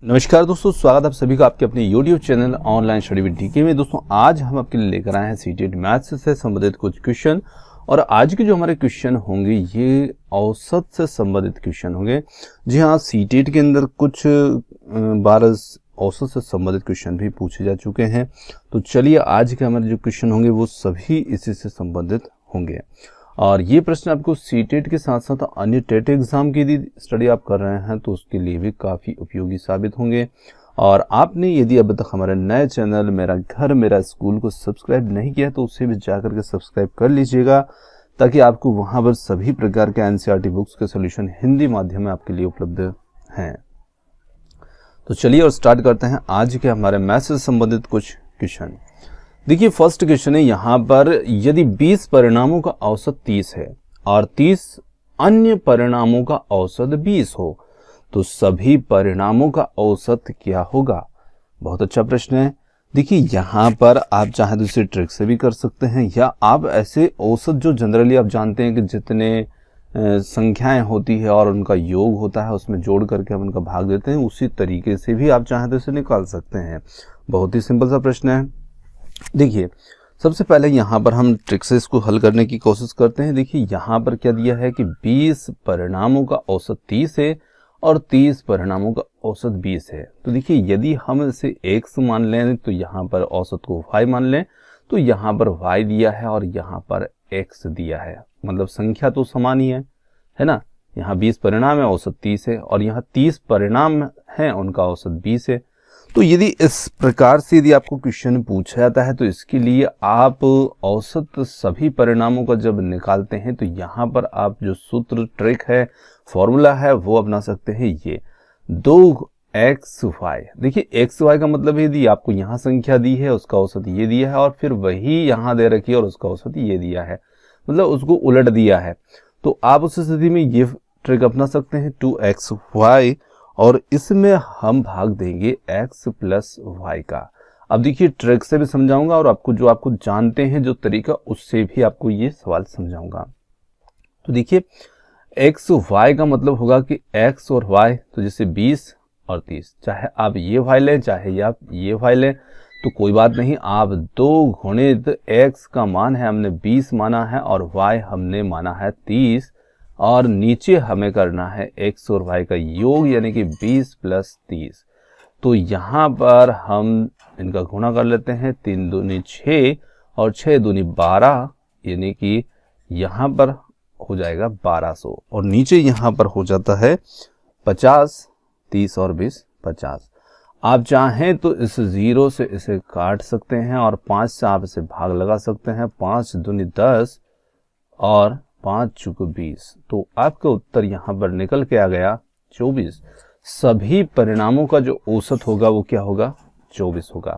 नमस्कार दोस्तों, स्वागत आप सभी का आपके अपने YouTube channel online study with DK में। दोस्तों आज हम आपके लिए लेकर आए हैं सीटेट मैथ्स से संबंधित कुछ क्वेश्चन। और आज के जो हमारे क्वेश्चन होंगे ये औसत से संबंधित क्वेश्चन होंगे। जी हाँ, सीटेट के अंदर कुछ 12 औसत से संबंधित क्वेश्चन भी पूछे जा चुके हैं। तो चलिए आज के हमारे जो क्वेश्चन होंगे वो सभी इसी से संबंधित होंगे। और ये प्रश्न आपको सीटेट के साथ साथ अन्य टेट एग्जाम की यदि स्टडी आप कर रहे हैं तो उसके लिए भी काफ़ी उपयोगी साबित होंगे। और आपने यदि अब तक हमारे नए चैनल मेरा घर मेरा स्कूल को सब्सक्राइब नहीं किया तो उसे भी जाकर के सब्सक्राइब कर लीजिएगा, ताकि आपको वहाँ पर सभी प्रकार के एनसीईआरटी बुक्स के सोल्यूशन हिंदी माध्यम में आपके लिए उपलब्ध हैं। तो चलिए और स्टार्ट करते हैं आज के हमारे मैथ से संबंधित कुछ क्वेश्चन। देखिए फर्स्ट क्वेश्चन है यहाँ पर, यदि 20 परिणामों का औसत 30 है और 30 अन्य परिणामों का औसत 20 हो तो सभी परिणामों का औसत क्या होगा। बहुत अच्छा प्रश्न है। देखिए यहाँ पर आप चाहे तो इसे ट्रिक से भी कर सकते हैं, या आप ऐसे औसत जो जनरली आप जानते हैं कि जितने संख्याएं होती है और उनका योग होता है उसमें जोड़ करके हम उनका भाग देते हैं, उसी तरीके से भी आप चाहे तो इसे निकाल सकते हैं। बहुत ही सिंपल सा प्रश्न है। देखिए सबसे पहले यहाँ पर हम ट्रिक से इसको हल करने की कोशिश करते हैं। देखिए यहाँ पर क्या दिया है कि 20 परिणामों का औसत 30 है और 30 परिणामों का औसत 20 है। तो देखिए यदि हम इसे x मान लें तो यहाँ पर औसत को y मान लें, तो यहाँ पर y दिया है और यहाँ पर x दिया है, मतलब संख्या तो समान ही है ना। यहाँ 20 परिणाम है, औसत 30 है, और यहाँ 30 परिणाम है, उनका औसत 20 है। तो यदि इस प्रकार से यदि आपको क्वेश्चन पूछा जाता है तो इसके लिए आप औसत सभी परिणामों का जब निकालते हैं तो यहाँ पर आप जो सूत्र ट्रिक है फॉर्मूला है वो अपना सकते हैं। ये 2xy, देखिए xy का मतलब यदि आपको यहाँ संख्या दी है उसका औसत ये दिया है और फिर वही यहाँ दे रखी है और उसका औसत ये दिया है, मतलब उसको उलट दिया है, तो आप उस स्थिति में ये ट्रिक अपना सकते हैं 2xy, और इसमें हम भाग देंगे x प्लस y का। अब देखिए ट्रिक से भी समझाऊंगा और आपको जानते हैं जो तरीका उससे भी आपको ये सवाल समझाऊंगा। तो देखिए x y का मतलब होगा कि x और y, तो जैसे 20 और 30, चाहे आप ये y लें चाहे आप ये y लें तो कोई बात नहीं, आप 2 गुणित x का मान है हमने 20 माना है और y हमने माना है 30, और नीचे हमें करना है x और y का योग यानी कि 20 प्लस 30। तो यहाँ पर हम इनका गुणा कर लेते हैं, 3 दूनी 6 और 6 दूनी 12, यानी कि यहाँ पर हो जाएगा 1200, और नीचे यहाँ पर हो जाता है 50, 30 और 20 50। आप चाहें तो इस 0 से इसे काट सकते हैं और 5 से आप इसे भाग लगा सकते हैं, 5 दूनी 10 और 5 चुक 20, तो आपका उत्तर यहाँ पर निकल के आ गया 24। सभी परिणामों का जो औसत होगा वो क्या होगा, 24 होगा।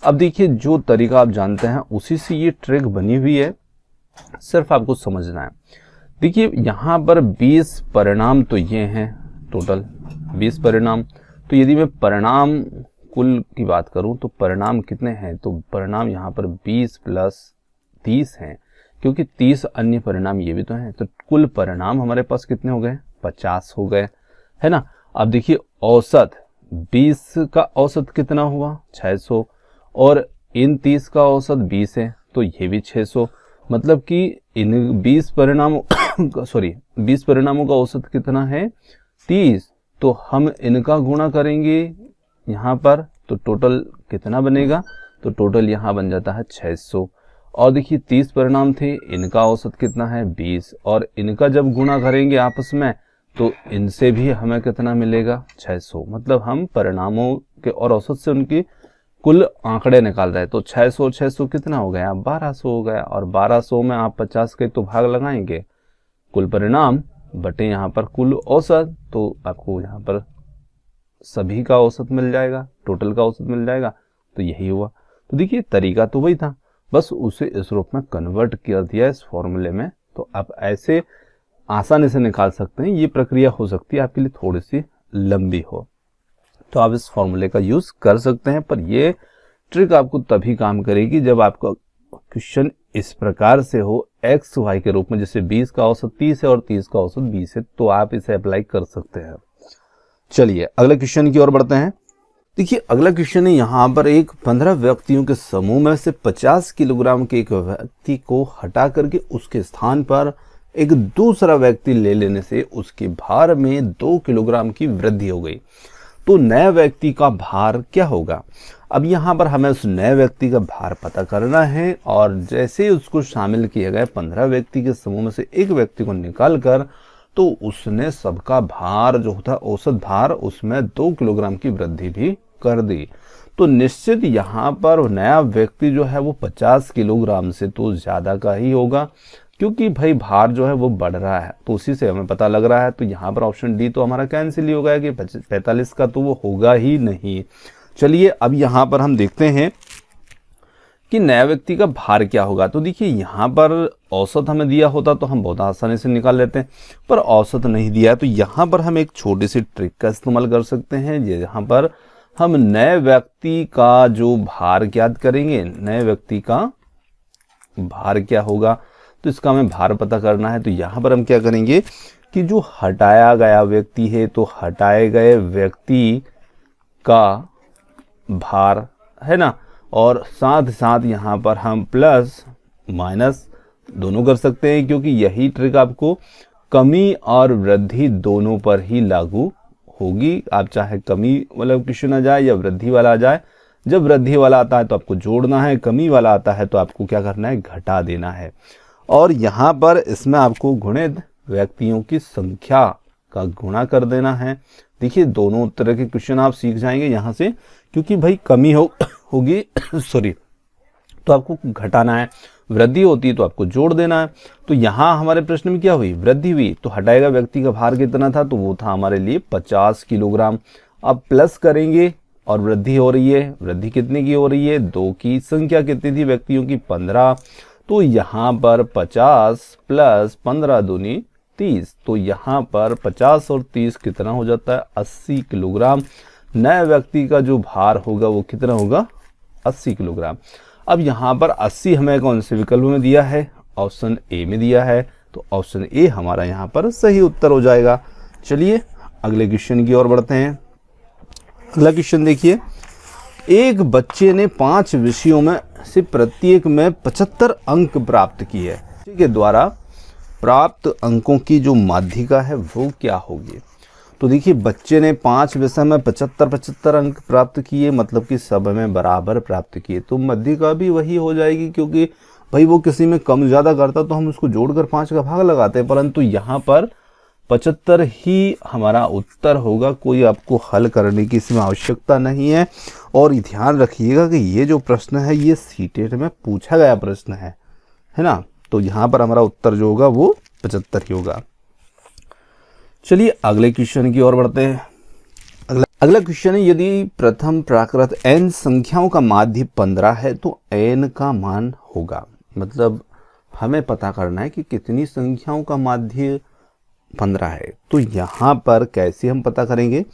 अब देखिए जो तरीका आप जानते हैं उसी से ये ट्रिक बनी हुई है, सिर्फ आपको समझना है। देखिए यहाँ पर 20 परिणाम तो ये हैं, टोटल 20 परिणाम। तो यदि मैं परिणाम कुल की बात करूं तो परिणाम कितने हैं, तो परिणाम यहाँ पर 20 प्लस 30 हैं, क्योंकि 30 अन्य परिणाम ये भी तो हैं। तो कुल परिणाम हमारे पास कितने हो गए, 50 हो गए, है ना। अब देखिए औसत 20 का औसत कितना हुआ, 600, और इन 30 का औसत 20 है तो ये भी 600, मतलब कि इन 20 परिणामों 20 परिणामों का औसत कितना है, 30। तो हम इनका गुणा करेंगे यहाँ पर तो टोटल कितना बनेगा, तो टोटल यहाँ बन जाता है 600। और देखिए 30 परिणाम थे, इनका औसत कितना है 20, और इनका जब गुणा करेंगे आपस में तो इनसे भी हमें कितना मिलेगा 600, मतलब हम परिणामों के और औसत से उनकी कुल आंकड़े निकाल रहे हैं। तो 600 और 600 कितना हो गया, 1200 हो गया, और 1200 में आप 50 के तो भाग लगाएंगे, कुल परिणाम बटे यहाँ पर कुल औसत, तो आपको यहाँ पर सभी का औसत मिल जाएगा, टोटल का औसत मिल जाएगा। तो यही हुआ। तो देखिए तरीका तो वही था, बस उसे इस रूप में कन्वर्ट कर दिया इस फॉर्मूले में। तो आप ऐसे आसानी से निकाल सकते हैं। ये प्रक्रिया हो सकती है आपके लिए थोड़ी सी लंबी हो, तो आप इस फॉर्मूले का यूज कर सकते हैं, पर ये ट्रिक आपको तभी काम करेगी जब आपका क्वेश्चन इस प्रकार से हो एक्स वाई के रूप में, जैसे 20 का औसत 30 है और 30 का औसत 20 है, तो आप इसे अप्लाई कर सकते हैं। चलिए अगले क्वेश्चन की ओर बढ़ते हैं। देखिए अगला क्वेश्चन है, यहाँ पर एक 15 व्यक्तियों के समूह में से 50 किलोग्राम के एक व्यक्ति को हटा करके उसके स्थान पर एक दूसरा व्यक्ति ले लेने से उसके भार में 2 किलोग्राम की वृद्धि हो गई, तो नए व्यक्ति का भार क्या होगा। अब यहाँ पर हमें उस नए व्यक्ति का भार पता करना है, और जैसे ही उसको शामिल किया गया 15 व्यक्ति के समूह में से एक व्यक्ति को निकाल कर, तो उसने सबका भार जो था औसत भार उसमें 2 किलोग्राम की वृद्धि भी कर दी। तो निश्चित यहाँ पर नया व्यक्ति जो है वो 50 किलोग्राम से तो ज़्यादा का ही होगा, क्योंकि भाई भार जो है वो बढ़ रहा है, तो उसी से हमें पता लग रहा है। तो यहाँ पर ऑप्शन डी तो हमारा कैंसिल ही हो गया कि 45 का तो वो होगा ही नहीं। चलिए अब यहाँ पर हम देखते हैं कि नया व्यक्ति का भार क्या होगा। तो देखिए यहाँ पर औसत हमें दिया होता तो हम बहुत आसानी से निकाल लेते हैं, पर औसत नहीं दिया है। तो यहाँ पर हम एक छोटी सी ट्रिक का इस्तेमाल कर सकते हैं, यहाँ पर हम नए व्यक्ति का जो भार ज्ञात करेंगे, नए व्यक्ति का भार क्या होगा, तो इसका हमें भार पता करना है। तो यहाँ पर हम क्या करेंगे कि जो हटाया गया व्यक्ति है, तो हटाए गए व्यक्ति का भार है ना, और साथ साथ यहाँ पर हम प्लस माइनस दोनों कर सकते हैं, क्योंकि यही ट्रिक आपको कमी और वृद्धि दोनों पर ही लागू होगी। आप चाहे कमी वाला क्वेश्चन आ जाए या वृद्धि वाला आ जाए, जब वृद्धि वाला आता है तो आपको जोड़ना है, कमी वाला आता है तो आपको क्या करना है, घटा देना है। और यहाँ पर इसमें आपको गुणित व्यक्तियों की संख्या का गुणा कर देना है। देखिए दोनों तरह के क्वेश्चन आप सीख जाएंगे यहाँ से, क्योंकि भाई कमी होगी सॉरी तो आपको घटाना है, वृद्धि होती है तो आपको जोड़ देना है। तो यहाँ हमारे प्रश्न में क्या हुई, वृद्धि हुई, तो हटाएगा व्यक्ति का भार कितना था, तो वो था हमारे लिए 50 किलोग्राम। अब प्लस करेंगे और वृद्धि हो रही है, वृद्धि कितने की हो रही है, 2 की। संख्या कितनी थी व्यक्तियों की, 15, तो यहाँ पर 50 प्लस 15 दूनी 30, तो यहाँ पर 50 और 30 कितना हो जाता है, 80 किलोग्राम। नए व्यक्ति का जो भार होगा वो कितना होगा, 80 किलोग्राम। अब यहाँ पर 80 हमें कौन से विकल्प में दिया है, ऑप्शन ए में दिया है, तो ऑप्शन ए हमारा यहाँ पर सही उत्तर हो जाएगा। चलिए अगले क्वेश्चन की ओर बढ़ते हैं। अगला क्वेश्चन देखिए, एक बच्चे ने 5 विषयों में से प्रत्येक में 75 अंक प्राप्त किए, के द्वारा प्राप्त अंकों की जो माध्यिका है वो क्या होगी। तो देखिए बच्चे ने 5 विषय में 75 अंक प्राप्त किए, मतलब कि सब में बराबर प्राप्त किए, तो माध्यिका भी वही हो जाएगी, क्योंकि भाई वो किसी में कम ज़्यादा करता तो हम उसको जोड़कर 5 का भाग लगाते हैं, परंतु यहाँ पर 75 ही हमारा उत्तर होगा। कोई आपको हल करने की इसमें आवश्यकता नहीं है। और ध्यान रखिएगा कि ये जो प्रश्न है ये सीटेट में पूछा गया प्रश्न है ना, तो यहाँ पर हमारा उत्तर जो होगा वो 75 ही होगा। चलिए अगले क्वेश्चन की ओर बढ़ते हैं। अगला क्वेश्चन है, यदि प्रथम प्राकृत n संख्याओं का माध्य 15 है तो n का मान होगा, मतलब हमें पता करना है कि कितनी संख्याओं का माध्य 15 है। तो यहाँ पर कैसे हम पता करेंगे,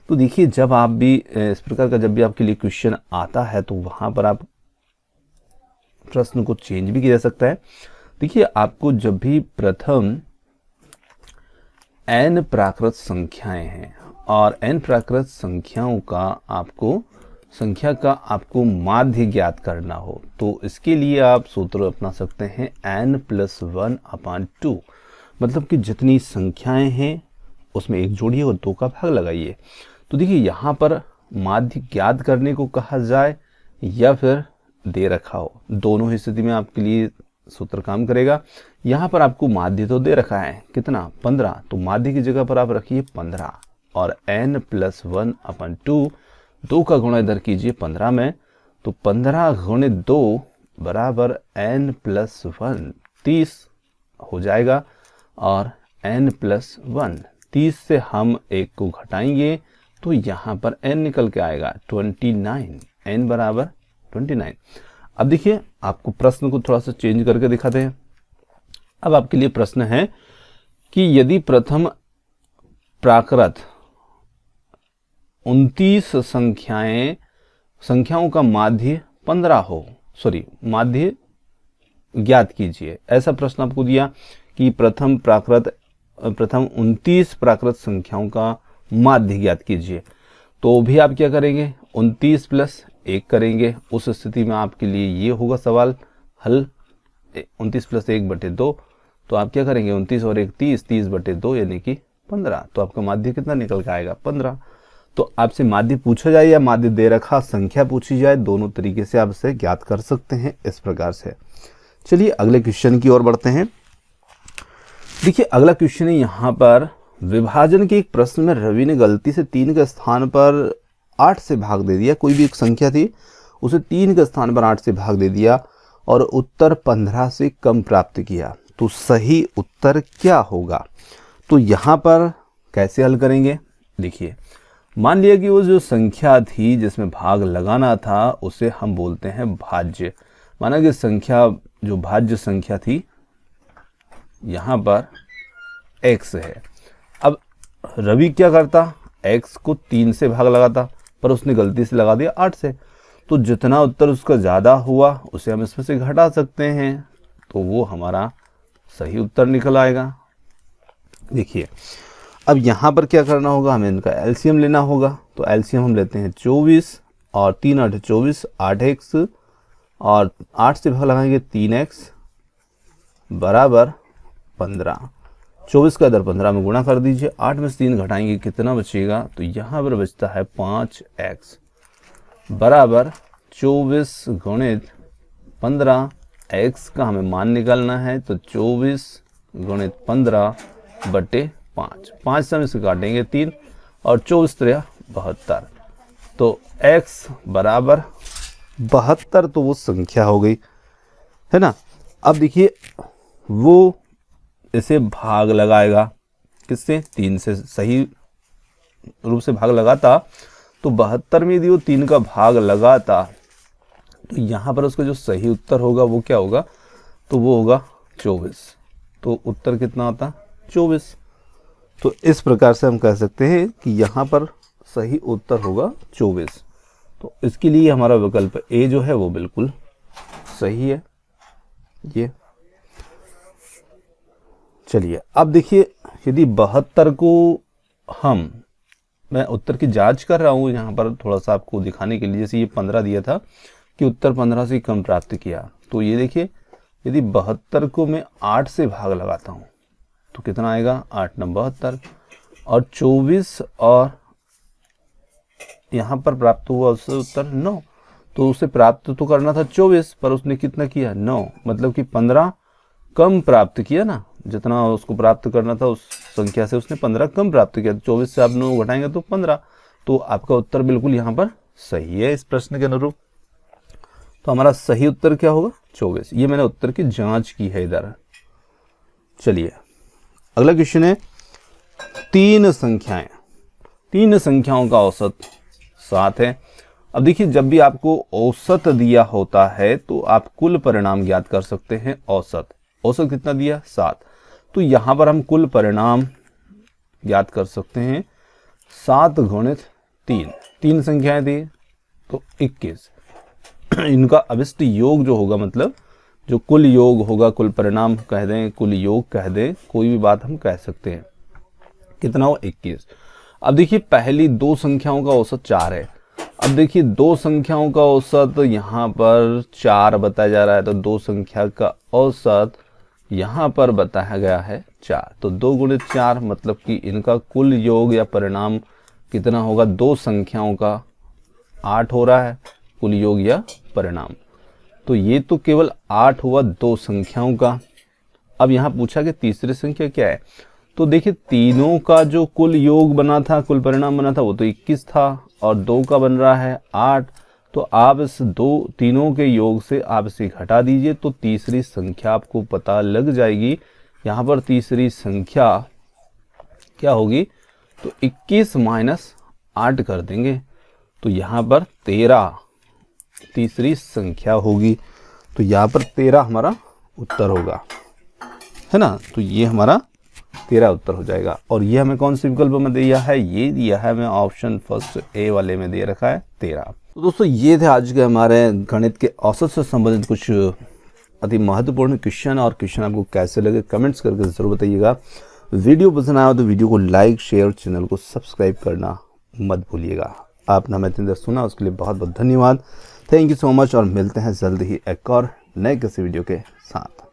तो देखिए जब आप भी इस प्रकार का जब भी आपके लिए क्वेश्चन आता है तो वहाँ पर आप प्रश्न को चेंज भी किया जा सकता है। देखिए आपको जब भी प्रथम n प्राकृत संख्याएं हैं और n प्राकृत संख्याओं का संख्या का आपको माध्य ज्ञात करना हो, तो इसके लिए आप सूत्र अपना सकते हैं n+1/2, मतलब कि जितनी संख्याएं हैं उसमें एक जोड़िए और 2 का भाग लगाइए। तो देखिए यहाँ पर माध्य ज्ञात करने को कहा जाए या फिर दे रखा हो, दोनों ही स्थिति में आपके लिए सूत्र काम करेगा। यहाँ पर आपको माध्य तो दे रखा है कितना, 15, तो माध्य की जगह पर आप रखिए 15 और n+1/2, 2 का गुणा इधर कीजिए 15 में, तो 15 गुणित 2 बराबर n+1, 30 हो जाएगा। और n+1, 30 से हम 1 को घटाएंगे तो यहाँ पर n निकल के आएगा 29, n बराबर 29। अब देखिए आपको प्रश्न को थोड़ा सा चेंज करके दिखाते हैं। अब आपके लिए प्रश्न है कि यदि प्रथम प्राकृत 29 संख्याओं का माध्य 15 हो, माध्य ज्ञात कीजिए, ऐसा प्रश्न आपको दिया कि प्रथम 29 प्राकृत संख्याओं का माध्य ज्ञात कीजिए। तो भी आप क्या करेंगे, 29 प्लस 1 करेंगे। उस स्थिति में आपके लिए ये होगा सवाल हल 29 प्लस 1/2। तो आप क्या करेंगे, 29 और 1 30, 30/2 यानी कि 15। तो आपका माध्य कितना निकल के आएगा, 15। तो आपसे माध्य पूछा जाए या माध्य दे रखा संख्या पूछी जाए, दोनों तरीके से आप इसे ज्ञात कर सकते हैं इस प्रकार से। चलिए अगले क्वेश्चन की ओर बढ़ते हैं। देखिए अगला क्वेश्चन है यहाँ पर, विभाजन के एक प्रश्न में रवि ने गलती से 3 के स्थान पर 8 से भाग दे दिया। कोई भी एक संख्या थी, उसे 3 के स्थान पर 8 से भाग दे दिया और उत्तर 15 से कम प्राप्त किया। तो सही उत्तर क्या होगा? तो यहाँ पर कैसे हल करेंगे, देखिए मान लिया कि वो जो संख्या थी जिसमें भाग लगाना था उसे हम बोलते हैं भाज्य। माना कि संख्या जो भाज्य संख्या थी यहाँ पर x है। अब रवि क्या करता, x को 3 से भाग लगाता, पर उसने गलती से लगा दिया 8 से। तो जितना उत्तर उसका ज़्यादा हुआ उसे हम इसमें से घटा सकते हैं, तो वो हमारा सही उत्तर निकल आएगा। देखिए अब यहाँ पर क्या करना होगा, हमें इनका एलसीएम लेना होगा। तो एलसीएम हम लेते हैं 24 और 3 8 24, 8x और 8 से भाग लगाएंगे 3x बराबर 15। 24 का इधर 15 में गुणा कर दीजिए, 8 में से 3 घटाएंगे कितना बचेगा, तो यहाँ पर बचता है 5x बराबर 24 गुणित 15। x का हमें मान निकालना है, तो 24 गुणित 15/5। 5 से हम इसे काटेंगे 3 और 24 3 72। तो x बराबर 72 तो वो संख्या हो गई, है ना। अब देखिए वो इसे भाग लगाएगा किससे, 3 से। सही रूप से भाग लगाता तो 72 में यदि वो 3 का भाग लगाता तो यहाँ पर उसका जो सही उत्तर होगा वो क्या होगा, तो वो होगा 24। तो उत्तर कितना होता, 24। तो इस प्रकार से हम कह सकते हैं कि यहाँ पर सही उत्तर होगा 24। तो इसके लिए हमारा विकल्प ए जो है वो बिल्कुल सही है। ये चलिए अब देखिए, यदि 72 को मैं उत्तर की जांच कर रहा हूँ यहाँ पर थोड़ा सा आपको दिखाने के लिए। जैसे ये 15 दिया था कि उत्तर 15 से कम प्राप्त किया, तो ये देखिए यदि 72 को मैं 8 से भाग लगाता हूँ तो कितना आएगा, 8 9 72 और 24 और यहाँ पर प्राप्त हुआ उससे उत्तर 9। तो उसे प्राप्त तो करना था 24, पर उसने कितना किया, 9। मतलब कि 15 कम प्राप्त किया ना, जितना उसको प्राप्त करना था उस संख्या से उसने 15 कम प्राप्त किया। 24 से आप 9 घटाएंगे तो 15। तो आपका उत्तर बिल्कुल यहाँ पर सही है इस प्रश्न के अनुरूप। तो हमारा सही उत्तर क्या होगा, 24। ये मैंने उत्तर की जांच की है इधर। चलिए अगला क्वेश्चन है, 3 संख्याओं का औसत 7 है। अब देखिए जब भी आपको औसत दिया होता है तो आप कुल परिणाम ज्ञात कर सकते हैं। औसत कितना दिया, 7। तो यहां पर हम कुल परिणाम ज्ञात कर सकते हैं 7 गुणित 3 संख्याएं दी तो 21। इनका अभिष्ट योग जो होगा, मतलब जो कुल योग होगा, कुल परिणाम कह दें, कुल योग कह दें, कोई भी बात हम कह सकते हैं। कितना हो, 21। अब देखिए पहली 2 संख्याओं का औसत 4 है। अब देखिए 2 संख्याओं का औसत यहाँ पर 4 बताया जा रहा है, तो 2 संख्या का औसत यहाँ पर बताया गया है 4। तो 2 गुणित 4 मतलब कि इनका कुल योग या परिणाम कितना होगा, 2 संख्याओं का 8 हो रहा है कुल योग या परिणाम। तो ये तो केवल 8 हुआ 2 संख्याओं का। अब यहाँ पूछा कि तीसरी संख्या क्या है, तो देखिए तीनों का जो कुल योग बना था, कुल परिणाम बना था, वो तो 21 था और 2 का बन रहा है 8। तो आप इस तीनों के योग से आप इसे घटा दीजिए तो तीसरी संख्या आपको पता लग जाएगी। यहाँ पर तीसरी संख्या क्या होगी, तो 21 माइनस 8 कर देंगे तो यहाँ पर 13 तीसरी संख्या होगी। तो यहाँ पर 13 हमारा उत्तर होगा, है ना। तो ये हमारा 13 उत्तर हो जाएगा। और ये हमें कौन से विकल्प में दिया है, ये दिया है हमें ऑप्शन फर्स्ट ए वाले में दे रखा है 13। तो दोस्तों ये थे आज के हमारे गणित के औसत से संबंधित कुछ अति महत्वपूर्ण क्वेश्चन। और क्वेश्चन आपको कैसे लगे कमेंट्स करके ज़रूर बताइएगा। वीडियो पसंद आया तो वीडियो को लाइक शेयर, चैनल को सब्सक्राइब करना मत भूलिएगा। आपने हमें सुना उसके लिए बहुत बहुत धन्यवाद। थैंक यू सो मच और मिलते हैं जल्द ही एक और नए किसी वीडियो के साथ।